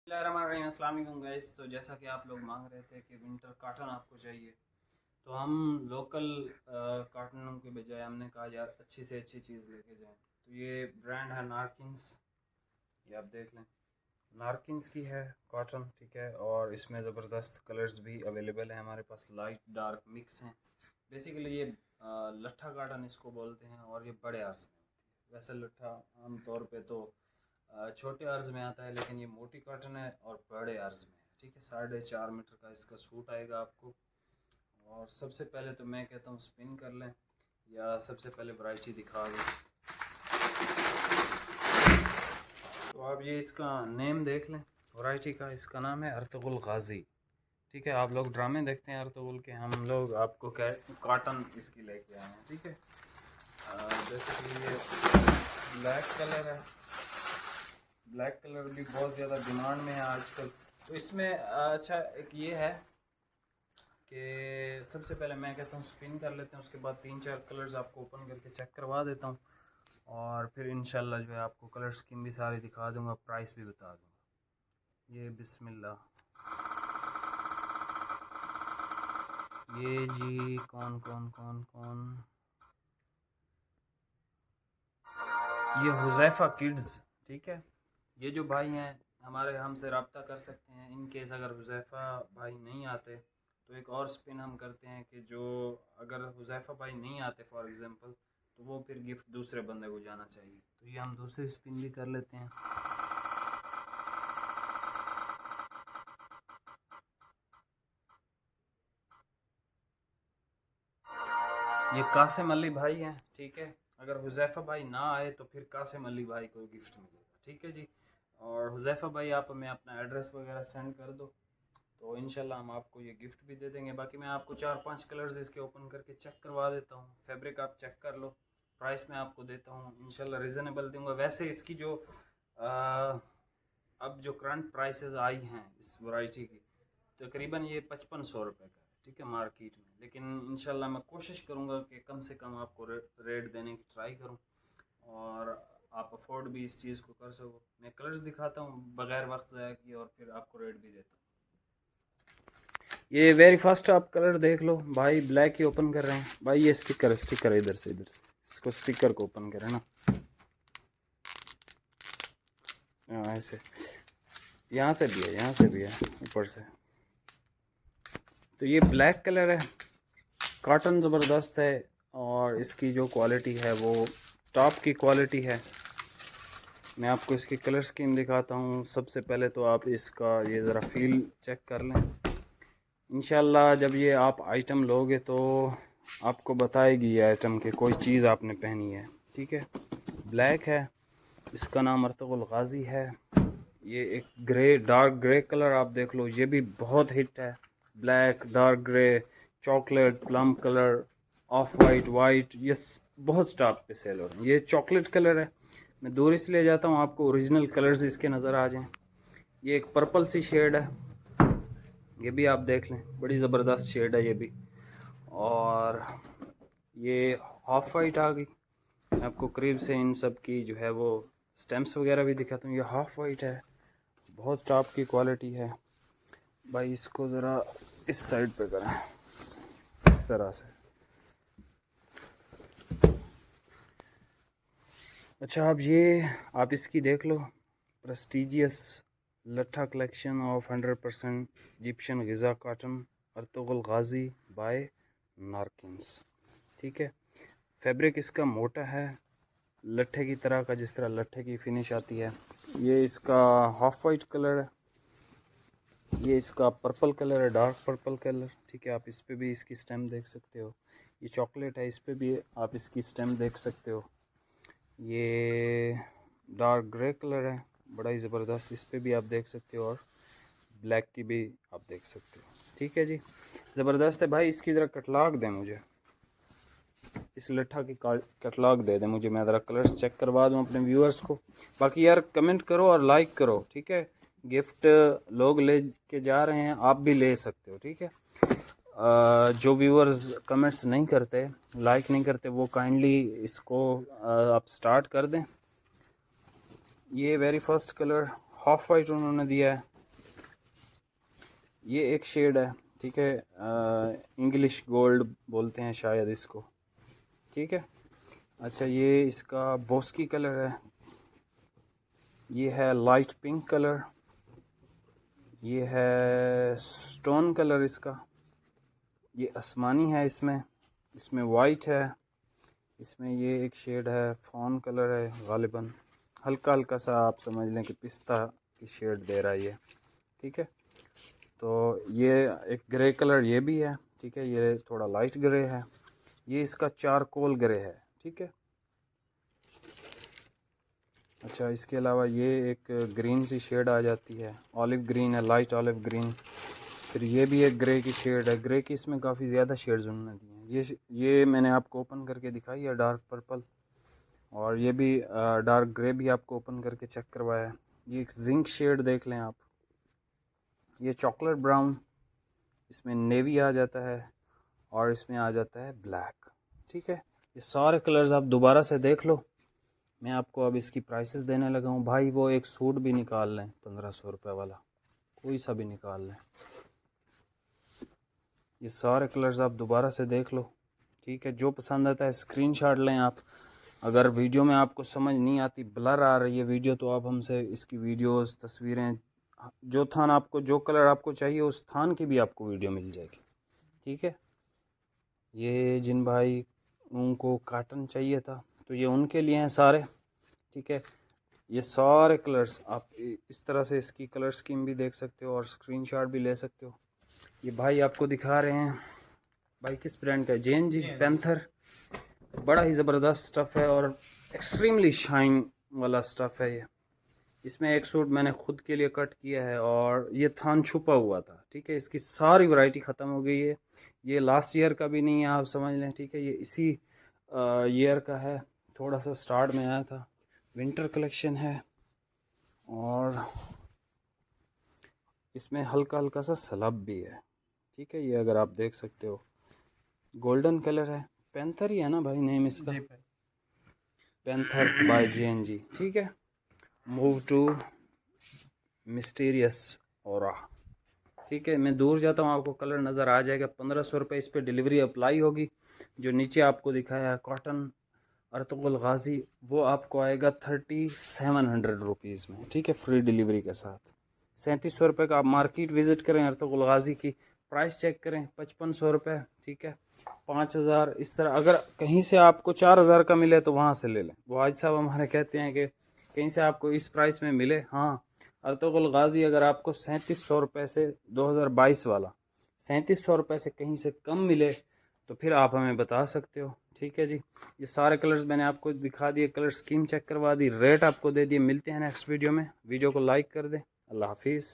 अस्सलाम वालेकुम गाइस। तो जैसा कि आप लोग मांग रहे थे कि विंटर कॉटन आपको चाहिए, तो हम लोकल कॉटनों के बजाय हमने कहा यार अच्छी से अच्छी चीज़ लेके जाएं। तो ये ब्रांड है नारकिन्स, ये आप देख लें। नारकिन्स की है कॉटन, ठीक है। और इसमें ज़बरदस्त कलर्स भी अवेलेबल है हमारे पास, लाइट डार्क मिक्स हैं। बेसिकली ये लट्ठा कॉटन इसको बोलते हैं और ये बड़े अर्ज में होती है। वैसे लट्ठा आमतौर पे तो छोटे अर्ज में आता है, लेकिन ये मोटी कॉटन है और बड़े अर्ज में है, ठीक है। 4.5 मीटर का इसका सूट आएगा आपको। और सबसे पहले तो मैं कहता हूँ स्पिन कर लें, या सबसे पहले वैरायटी दिखा दूँ। तो आप ये इसका नेम देख लें वैरायटी का, इसका नाम है अर्तुगरुल गाजी, ठीक है। आप लोग ड्रामे देखते हैं अर्तुगरुल के, हम लोग आपको कॉटन इसकी लेके आए हैं, ठीक है। जैसे कि ये ब्लैक कलर है, ब्लैक कलर भी बहुत ज़्यादा डिमांड में है आजकल। तो इसमें अच्छा एक ये है कि सबसे पहले मैं कहता हूँ स्पिन कर लेते हैं, उसके बाद 3-4 कलर्स आपको ओपन करके चेक करवा देता हूँ, और फिर इंशाल्लाह जो है आपको कलर स्कीम भी सारी दिखा दूँगा, प्राइस भी बता दूँगा। ये बिस्मिल्लाह, ये जी कौन कौन कौन कौन, ये हुज़ैफ़ा किड्स, ठीक है। ये जो भाई हैं हमारे, हमसे रब्ता कर सकते हैं। इन केस अगर हुज़ैफ़ा भाई नहीं आते तो एक और स्पिन हम करते हैं कि जो अगर हुज़ैफ़ा भाई नहीं आते फॉर एग्ज़ाम्पल, तो वो फिर गिफ्ट दूसरे बंदे को जाना चाहिए। तो ये हम दूसरी स्पिन भी कर लेते हैं। ये कासिम अली भाई हैं, ठीक है। अगर हुज़ैफ़ा भाई ना आए तो फिर कासिम अली भाई को गिफ्ट मिलेगा, ठीक है जी। और हुज़ैफ़ा भाई आप हमें अपना एड्रेस वगैरह सेंड कर दो, तो इंशाल्लाह हम आपको ये गिफ्ट भी दे देंगे। बाकी मैं आपको 4-5 कलर्स इसके ओपन करके चेक करवा देता हूँ। फैब्रिक आप चेक कर लो, प्राइस मैं आपको देता हूँ इंशाल्लाह रिजनेबल दूंगा। वैसे इसकी जो अब जो करंट प्राइसेस आई हैं इस वैरायटी की, तकरीबन ये 5500 रुपये का है, ठीक है, मार्केट में। लेकिन इंशाल्लाह मैं कोशिश करूँगा कि कम से कम आपको रेट देने की ट्राई करूँ, और आप अफोर्ड भी इस चीज़ को कर सको। मैं कलर्स दिखाता हूँ बग़ैर वक्त ज़ाया किए, और फिर आपको रेट भी देता हूँ। ये वेरी फर्स्ट आप कलर देख लो भाई, ब्लैक ही ओपन कर रहे हैं भाई। ये स्टिकर स्टिकर इधर से इसको स्टिकर को ओपन करें ना, ऐसे, यहाँ से भी है, यहाँ से भी है, ऊपर से। तो ये ब्लैक कलर है, कॉटन ज़बरदस्त है, और इसकी जो क्वालिटी है वो टॉप की क्वालिटी है। मैं आपको इसकी कलर स्कीम दिखाता हूँ। सबसे पहले तो आप इसका ये ज़रा फील चेक कर लें। इंशाल्लाह जब ये आप आइटम लोगे तो आपको बताएगी ये आइटम के कोई चीज़ आपने पहनी है, ठीक है। ब्लैक है, इसका नाम अर्तुगरुल गाजी है। ये एक ग्रे, डार्क ग्रे कलर आप देख लो, ये भी बहुत हिट है। Black, dark grey, chocolate, plum colour, of white, white, ये बहुत स्टॉक पे सेल हो रहे हैं। ये चॉकलेट कलर है, मैं दूर से ले जाता हूँ आपको ओरिजिनल कलर्स इसके नज़र आ जाएं। ये एक पर्पल सी शेड है, ये भी आप देख लें, बड़ी ज़बरदस्त शेड है ये भी। और ये हाफ वाइट आ गई। मैं आपको करीब से इन सब की जो है वो स्टैम्प्स वगैरह भी दिखाता हूँ। ये हाफ वाइट है, बहुत टॉप की क्वालिटी है भाई। इसको ज़रा इस साइड पे करें, इस तरह से। अच्छा आप इसकी देख लो, prestigious latha collection of 100% Egyptian Giza cotton, Ertugrul Ghazi by Narkins, ठीक है। फैब्रिक इसका मोटा है, लट्ठे की तरह का, जिस तरह लट्ठे की फिनिश आती है। ये इसका हाफ वाइट कलर है, ये इसका पर्पल कलर है, डार्क पर्पल कलर, ठीक है। आप इस पे भी इसकी स्टेम देख सकते हो। ये चॉकलेट है, इस पे भी आप इसकी स्टेम देख सकते हो। ये डार्क ग्रे कलर है, बड़ा ही ज़बरदस्त, इस पे भी आप देख सकते हो। और ब्लैक की भी आप देख सकते हो, ठीक है जी। ज़बरदस्त है भाई। इसकी ज़रा कटलाग दें मुझे, इस लट्ठा की कैटलॉग दे दें मुझे, मैं ज़रा कलर्स चेक करवा दूँ अपने व्यूअर्स को। बाकी यार कमेंट करो और लाइक करो, ठीक है। गिफ्ट लोग ले के जा रहे हैं, आप भी ले सकते हो, ठीक है। जो व्यूअर्स कमेंट्स नहीं करते, लाइक नहीं करते, वो काइंडली इसको आप स्टार्ट कर दें। ये very first colour half white उन्होंने दिया है, ये एक शेड है, ठीक है, इंग्लिश गोल्ड बोलते हैं शायद इसको, ठीक है। अच्छा, ये इसका बोस्की कलर है, ये है लाइट पिंक कलर, ये है स्टोन कलर इसका, ये आसमानी है, इसमें वाइट है, इसमें ये एक शेड है फॉन कलर है, गालिबन हल्का हल्का सा आप समझ लें कि पिस्ता की शेड दे रहा है ये, ठीक है। तो ये एक ग्रे कलर ये भी है, ठीक है, ये थोड़ा लाइट ग्रे है, ये इसका चारकोल ग्रे है, ठीक है। अच्छा, इसके अलावा ये एक ग्रीन सी शेड आ जाती है, ऑलिव ग्रीन है, लाइट ऑलिव ग्रीन। फिर ये भी एक ग्रे की शेड है, ग्रे की इसमें काफ़ी ज़्यादा शेड्स उन्होंने दी हैं। ये मैंने आपको ओपन करके दिखाई है डार्क पर्पल, और ये भी डार्क ग्रे भी आपको ओपन करके चेक करवाया है। ये एक जिंक शेड देख लें आप, ये चॉकलेट ब्राउन, इसमें नेवी आ जाता है, और इसमें आ जाता है ब्लैक, ठीक है। ये सारे कलर्स आप दोबारा से देख लो। मैं आपको अब इसकी प्राइसेस देने लगा हूँ भाई। वो एक सूट भी निकाल लें 1500 रुपये वाला, कोई सा भी निकाल लें। ये सारे कलर्स आप दोबारा से देख लो, ठीक है। जो पसंद आता है स्क्रीनशॉट लें आप। अगर वीडियो में आपको समझ नहीं आती, ब्लर आ रही है वीडियो, तो आप हमसे इसकी वीडियोस, तस्वीरें, जो थान आपको, जो कलर आपको चाहिए उस थान की भी आपको वीडियो मिल जाएगी, ठीक है। ये जिन भाई उनको काटन चाहिए था तो ये उनके लिए हैं सारे, ठीक है। ये सारे कलर्स आप इस तरह से इसकी कलर स्कीम भी देख सकते हो और स्क्रीनशॉट भी ले सकते हो। ये भाई आपको दिखा रहे हैं, भाई किस ब्रांड का है, JNG पैंथर। बड़ा ही ज़बरदस्त स्टफ़ है और एक्सट्रीमली शाइन वाला स्टफ़ है ये। इसमें एक सूट मैंने खुद के लिए कट किया है और ये थान छुपा हुआ था, ठीक है। इसकी सारी वैरायटी ख़त्म हो गई है। ये लास्ट ईयर का भी नहीं है, आप समझ लें, ठीक है। ये इसी ईयर का है, थोड़ा सा स्टार्ट में आया था। विंटर कलेक्शन है और इसमें हल्का हल्का सा सलब भी है, ठीक है। ये अगर आप देख सकते हो, गोल्डन कलर है, पैंथर ही है ना भाई नेम इसका, पैंथर बाय JNG, ठीक है। मूव टू मिस्टीरियस ऑरा, ठीक है। मैं दूर जाता हूँ, आपको कलर नज़र आ जाएगा। 1500 रुपये इस पर डिलीवरी अप्लाई होगी। जो नीचे आपको दिखाया है कॉटन अर्तुगरुल गाजी, वो आपको आएगा 3700 रुपीज़ में, ठीक है, फ्री डिलीवरी के साथ। 3700 रुपये का आप मार्केट विज़िट करें, अर्तुगरुल गाजी की प्राइस चेक करें, 5500 रुपये, ठीक है, 5000 इस तरह। अगर कहीं से आपको 4000 का मिले तो वहाँ से ले लें। वो आज साहब हमारे कहते हैं कि कहीं से आपको इस प्राइस में मिले, हाँ। अर्तुगरुल गाजी अगर आपको 3700 रुपये से 2022 वाला 3700 रुपये से कहीं से कम मिले तो फिर आप हमें बता सकते हो, ठीक है जी। ये सारे कलर्स मैंने आपको दिखा दिए, कलर स्कीम चेक करवा दी, रेट आपको दे दिए। मिलते हैं नेक्स्ट वीडियो में, वीडियो को लाइक कर दें। अल्लाह हाफिज़।